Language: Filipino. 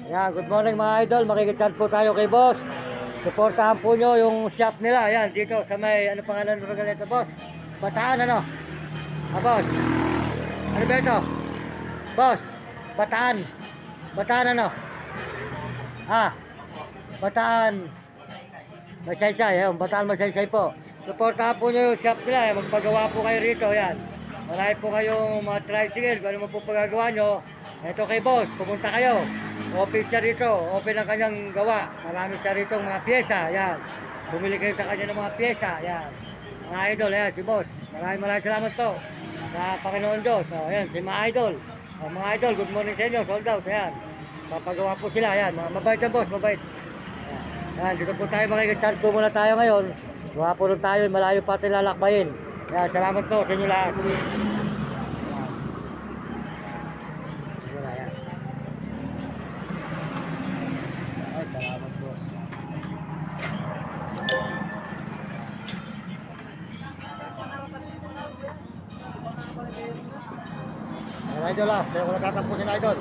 Yan, good morning mga idol. Makikichat po tayo kay boss. Suportahan po nyo yung shop nila. Yan, dito sa may, ano pangalan ng lugar nito, boss? Bataan, ano? Boss. Ano ba ito? Boss, Bataan. Bataan, ano? Bataan. Masaysay, yan. Bataan Masaysay po. Suportahan po nyo yung shop nila. Yan. Magpagawa po kayo rito, yan. Marami po kayong mga tricycle. Kung ano mo po pagagawa nyo, ito kay boss, pumunta kayo. Office siya rito, open ang kanyang gawa. Marami siya rito mga pyesa, yan. Bumili kayo sa kanya ng mga pyesa, yan. Mga idol, yan, si boss. Maraming salamat po sa Panginoon Diyos. So, yan, si mga idol. Mga idol, good morning sa inyo, sold out, yan. Papagawa po sila, yan. Mga mabait ang boss, mabait. Yan, dito po tayo makikichat po muna tayo ngayon. Gawa po rin tayo, malayo pa tayo lalakbayin. Yan, salamat po sa inyo lahat. Salamat po. Idol sa'yo ko natatampusin idol.